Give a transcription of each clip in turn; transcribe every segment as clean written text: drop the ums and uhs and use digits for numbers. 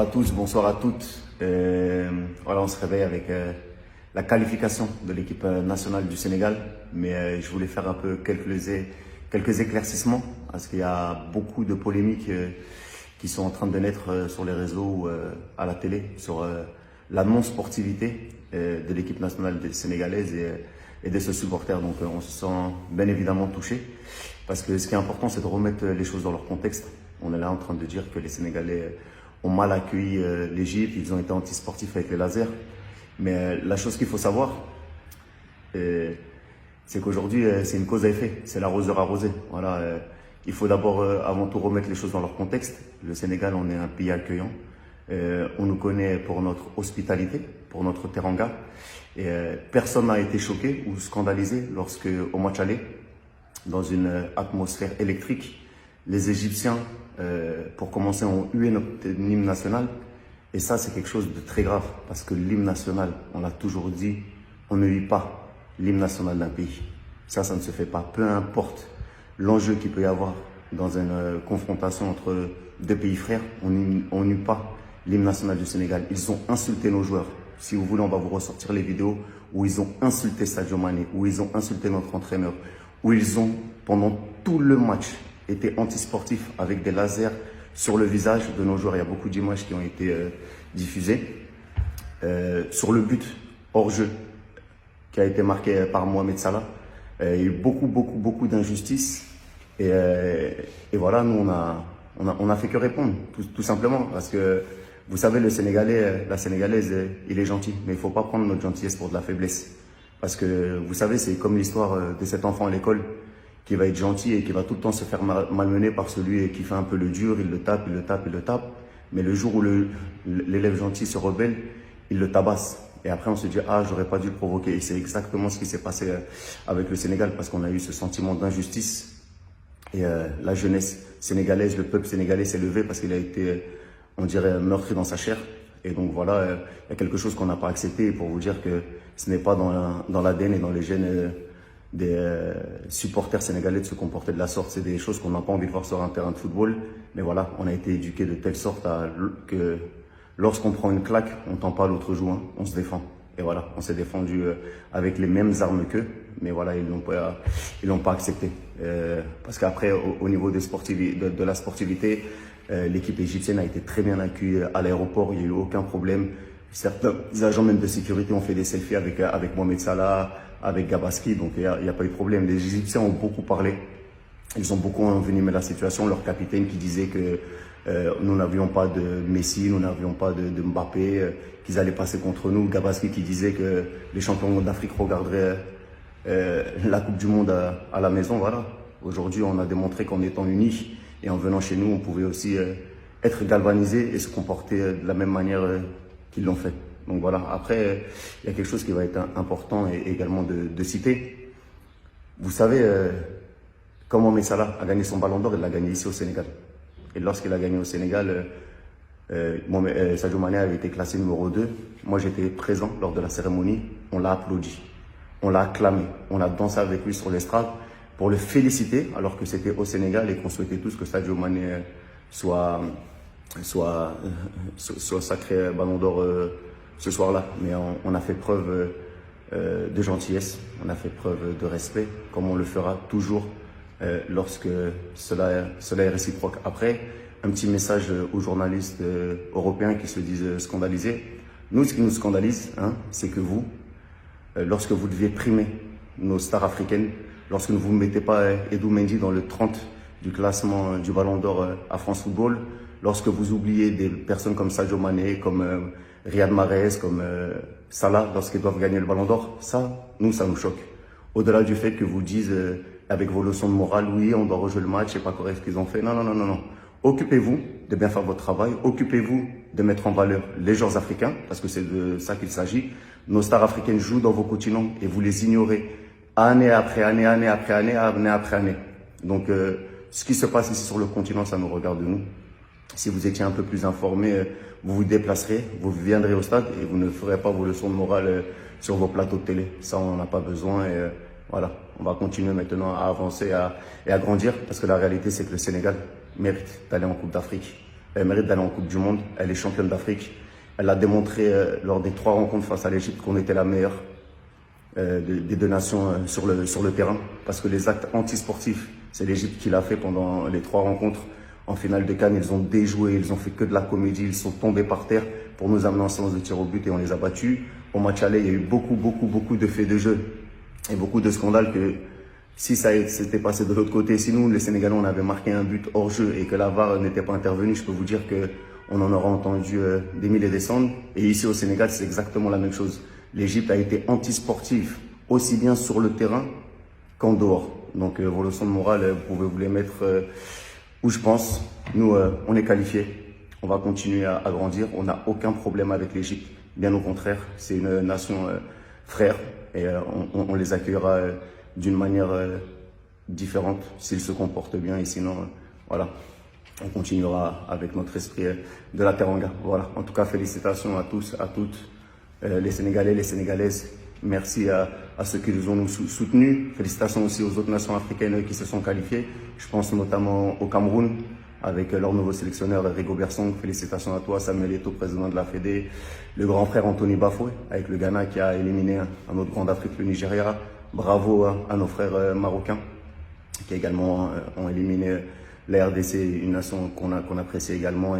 Bonsoir à tous, bonsoir à toutes. Voilà, on se réveille avec la qualification de l'équipe nationale du Sénégal. Mais je voulais faire un peu quelques éclaircissements parce qu'il y a beaucoup de polémiques qui sont en train de naître sur les réseaux ou à la télé sur la non-sportivité de l'équipe nationale sénégalaise et de ses supporters. Donc on se sent bien évidemment touché parce que ce qui est important, c'est de remettre les choses dans leur contexte. On est là en train de dire que les Sénégalais ont mal accueilli l'Égypte, ils ont été antisportifs avec les lasers. Mais la chose qu'il faut savoir, c'est qu'aujourd'hui, c'est une cause à effet, c'est l'arroseur arrosé. Voilà, il faut d'abord, avant tout, remettre les choses dans leur contexte. Le Sénégal, on est un pays accueillant. On nous connaît pour notre hospitalité, pour notre teranga. Et personne n'a été choqué ou scandalisé lorsque, au match aller, dans une atmosphère électrique, les Égyptiens, pour commencer, ont hué notre hymne national. Et ça, c'est quelque chose de très grave, parce que l'hymne national, on l'a toujours dit, on ne hue pas l'hymne national d'un pays. Ça ne se fait pas. Peu importe l'enjeu qu'il peut y avoir dans une confrontation entre deux pays frères, on n'hue pas l'hymne national du Sénégal. Ils ont insulté nos joueurs. Si vous voulez, on va vous ressortir les vidéos où ils ont insulté Sadio Mané, où ils ont insulté notre entraîneur, où ils ont, pendant tout le match, été antisportifs avec des lasers sur le visage de nos joueurs. Il y a beaucoup d'images qui ont été diffusées. Sur le but hors jeu qui a été marqué par Mohamed Salah, il y a eu beaucoup d'injustices. Et voilà, nous, on a fait que répondre, tout simplement. Parce que, vous savez, le Sénégalais, la Sénégalaise, il est gentil. Mais il ne faut pas prendre notre gentillesse pour de la faiblesse. Parce que, vous savez, c'est comme l'histoire de cet enfant à l'école qui va être gentil et qui va tout le temps se faire malmener par celui qui fait un peu le dur, il le tape. Mais le jour où l'élève gentil se rebelle, il le tabasse. Et après, on se dit, ah, j'aurais pas dû le provoquer. Et c'est exactement ce qui s'est passé avec le Sénégal, parce qu'on a eu ce sentiment d'injustice. Et la jeunesse sénégalaise, le peuple sénégalais s'est levé parce qu'il a été, on dirait, meurtri dans sa chair. Et donc voilà, il y a quelque chose qu'on n'a pas accepté. Et pour vous dire que ce n'est pas dans l'ADN et dans les gènes des supporters sénégalais de se comporter de la sorte. C'est des choses qu'on n'a pas envie de voir sur un terrain de football. Mais voilà, on a été éduqués de telle sorte que lorsqu'on prend une claque, on ne tend pas l'autre joue, hein, on se défend. Et voilà, on s'est défendu avec les mêmes armes qu'eux. Mais voilà, ils l'ont pas accepté. Parce qu'après, au niveau de la sportivité, l'équipe égyptienne a été très bien accueillie à l'aéroport. Il n'y a eu aucun problème. Certains agents même de sécurité ont fait des selfies avec Mohamed Salah, avec Gabaski, donc il n'y a pas eu de problème. Les Égyptiens ont beaucoup parlé, ils ont beaucoup envenimé la situation. Leur capitaine qui disait que nous n'avions pas de Messi, nous n'avions pas de Mbappé, qu'ils allaient passer contre nous. Gabaski qui disait que les champions d'Afrique regarderaient la Coupe du Monde à la maison. Voilà. Aujourd'hui, on a démontré qu'en étant unis et en venant chez nous, on pouvait aussi être galvanisés et se comporter de la même manière qu'ils l'ont fait. Donc voilà, après, il y a quelque chose qui va être important et également de citer. Vous savez, quand Mohamed Salah a gagné son ballon d'or, il l'a gagné ici au Sénégal. Et lorsqu'il a gagné au Sénégal, Sadio Mané avait été classé numéro 2. Moi, j'étais présent lors de la cérémonie. On l'a applaudi, on l'a acclamé, on a dansé avec lui sur l'estrade pour le féliciter, alors que c'était au Sénégal et qu'on souhaitait tous que Sadio Mané soit sacré ballon d'or ce soir-là. Mais on a fait preuve de gentillesse, on a fait preuve de respect, comme on le fera toujours lorsque cela est réciproque. Après, un petit message aux journalistes européens qui se disent scandalisés. Nous, ce qui nous scandalise, hein, c'est que vous, lorsque vous deviez primer nos stars africaines, lorsque vous ne mettez pas Edou Mendy dans le 30 du classement du Ballon d'Or à France Football, lorsque vous oubliez des personnes comme Sadio Mané, comme Riyad Mahrez, comme Salah, lorsqu'ils doivent gagner le Ballon d'Or, ça nous choque. Au-delà du fait que vous dites avec vos leçons de morale, oui, on doit rejouer le match, c'est pas correct ce qu'ils ont fait. Non. Occupez-vous de bien faire votre travail. Occupez-vous de mettre en valeur les joueurs africains, parce que c'est de ça qu'il s'agit. Nos stars africaines jouent dans vos continents et vous les ignorez année après année. Donc, ce qui se passe ici sur le continent, ça nous regarde nous. Si vous étiez un peu plus informé, vous vous déplacerez, vous viendrez au stade et vous ne ferez pas vos leçons de morale sur vos plateaux de télé. Ça, on n'en a pas besoin. Et voilà, on va continuer maintenant à avancer et à grandir, parce que la réalité, c'est que le Sénégal mérite d'aller en Coupe d'Afrique. Elle mérite d'aller en Coupe du Monde. Elle est championne d'Afrique. Elle a démontré lors des 3 rencontres face à l'Égypte qu'on était la meilleure des 2 nations sur le terrain. Parce que les actes antisportifs, c'est l'Égypte qui l'a fait pendant les 3 rencontres. En finale de Cannes, ils ont déjoué, ils ont fait que de la comédie, ils sont tombés par terre pour nous amener en séance de tir au but et on les a battus. Au match aller, il y a eu beaucoup de faits de jeu et beaucoup de scandales que si ça s'était passé de l'autre côté, si nous, les Sénégalais, on avait marqué un but hors jeu et que la VAR n'était pas intervenue, je peux vous dire qu'on en aura entendu des mille et des cents. Et ici au Sénégal, c'est exactement la même chose. L'Égypte a été antisportive, aussi bien sur le terrain qu'en dehors. Donc vos leçons de morale, vous pouvez vous les mettre où je pense. Nous, on est qualifiés. On va continuer à grandir. On n'a aucun problème avec l'Égypte. Bien au contraire, c'est une nation frère et on les accueillera d'une manière différente s'ils se comportent bien. Et sinon, voilà, on continuera avec notre esprit de la Teranga. Voilà. En tout cas, félicitations à tous, à toutes, les Sénégalais, les Sénégalaises. Merci à ceux qui nous ont soutenus. Félicitations aussi aux autres nations africaines qui se sont qualifiées. Je pense notamment au Cameroun, avec leur nouveau sélectionneur Rigobert Song. Félicitations à toi, Samuel Eto'o, président de la Fédé. Le grand frère Anthony Bafoué, avec le Ghana qui a éliminé un autre grand d'Afrique, le Nigeria. Bravo à nos frères marocains, qui également ont éliminé la RDC, une nation qu'on apprécie également.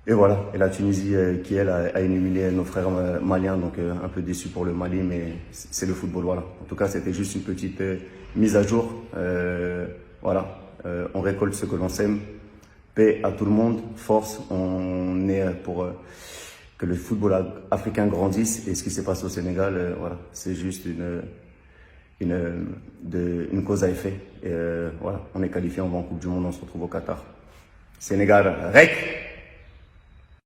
Et voilà, et la Tunisie qui, elle, a éliminé nos frères maliens, donc un peu déçu pour le Mali, mais c'est le football, voilà. En tout cas, c'était juste une petite mise à jour. Voilà, on récolte ce que l'on sème. Paix à tout le monde, force, on est pour que le football africain grandisse. Et ce qui s'est passé au Sénégal, voilà, c'est juste une cause à effet. Et voilà, on est qualifié, on va en Coupe du Monde, on se retrouve au Qatar. Sénégal, REC!